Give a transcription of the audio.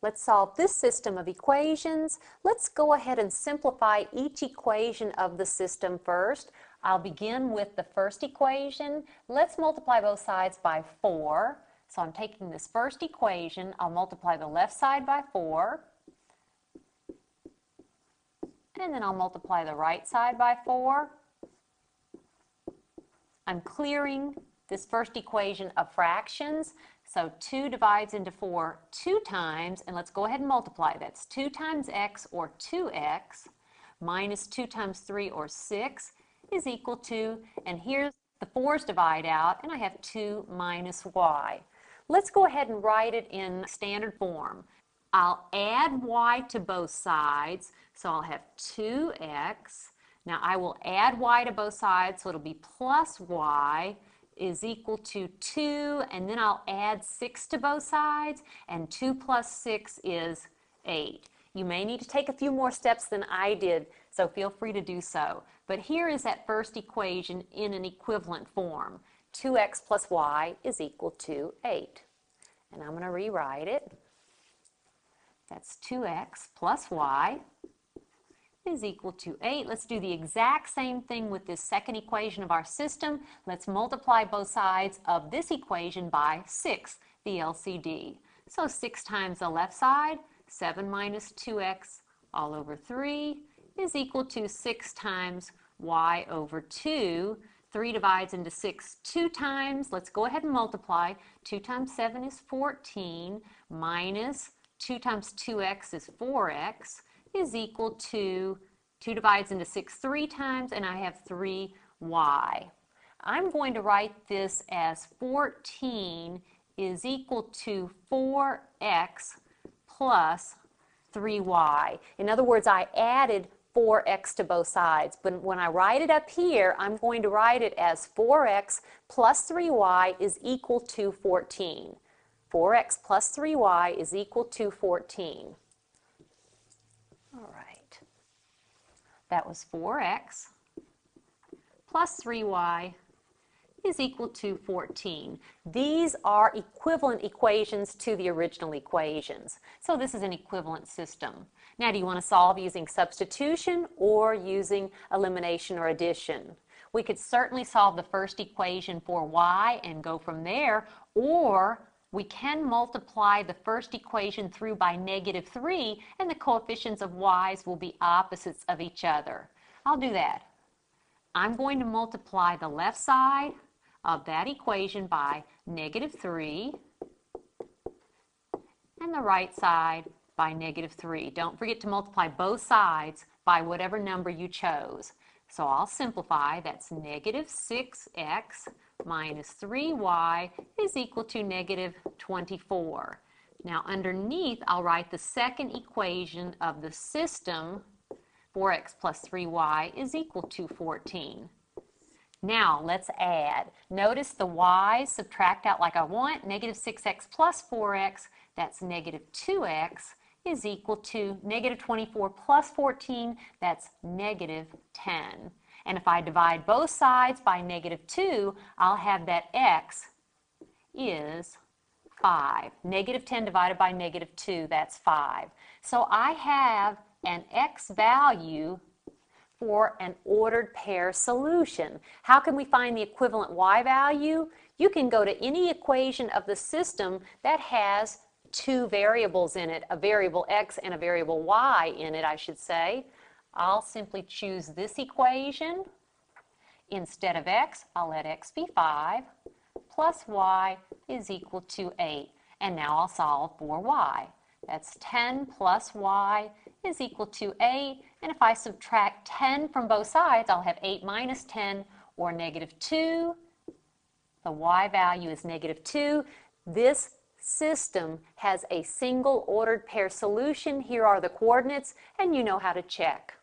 Let's solve this system of equations. Let's go ahead and simplify each equation of the system first. I'll begin with the first equation. Let's multiply both sides by 4. So I'm taking this first equation. I'll multiply the left side by 4. And then I'll multiply the right side by 4. I'm clearing this first equation of fractions. So 2 divides into 4 2 times, and let's go ahead and multiply. That's 2 times x, or 2x, minus 2 times 3, or 6, is equal to, and here's the 4's divide out, and I have 2 minus y. Let's go ahead and write it in standard form. I'll add y to both sides, so I'll have 2x. Now I will add y to both sides, so it'll be plus y is equal to 2, and then I'll add 6 to both sides, and 2 plus 6 is 8. You may need to take a few more steps than I did, so feel free to do so. But here is that first equation in an equivalent form. 2x plus y is equal to 8. And I'm going to rewrite it. That's 2x plus y is equal to 8. Let's do the exact same thing with this second equation of our system. Let's multiply both sides of this equation by 6, the LCD. So 6 times the left side, 7 minus 2x all over 3 is equal to 6 times y over 2. 3 divides into 6 2 times. Let's go ahead and multiply. 2 times 7 is 14, minus 2 times 2x is 4x, is equal to 2 divides into 6 3 times, and I have 3y. I'm going to write this as 14 is equal to 4x plus 3y. In other words, I added 4x to both sides, but when I write it up here, I'm going to write it as 4x plus 3y is equal to 14. 4x plus 3y is equal to 14. All right. That was 4x plus 3y is equal to 14. These are equivalent equations to the original equations. So this is an equivalent system. Now, do you want to solve using substitution or using elimination or addition? We could certainly solve the first equation for y and go from there, or we can multiply the first equation through by -3, and the coefficients of y's will be opposites of each other. I'll do that. I'm going to multiply the left side of that equation by -3 and the right side by -3. Don't forget to multiply both sides by whatever number you chose. So I'll simplify. That's -6x minus 3y is equal to -24. Now underneath, I'll write the second equation of the system. 4x plus 3y is equal to 14. Now let's add. Notice the y's subtract out like I want. -6x plus 4x, that's -2x, is equal to -24 plus 14, that's -10. And if I divide both sides by -2, I'll have that x is 5. -10 divided by -2, that's 5. So I have an x value for an ordered pair solution. How can we find the equivalent y value? You can go to any equation of the system that has two variables in it, a variable x and a variable y in it, I should say. I'll simply choose this equation. Instead of x, I'll let x be 5, plus y is equal to 8. And now I'll solve for y. That's 10 plus y is equal to 8. And if I subtract 10 from both sides, I'll have 8 minus 10, or -2. The y value is -2. This system has a single ordered pair solution. Here are the coordinates, and you know how to check.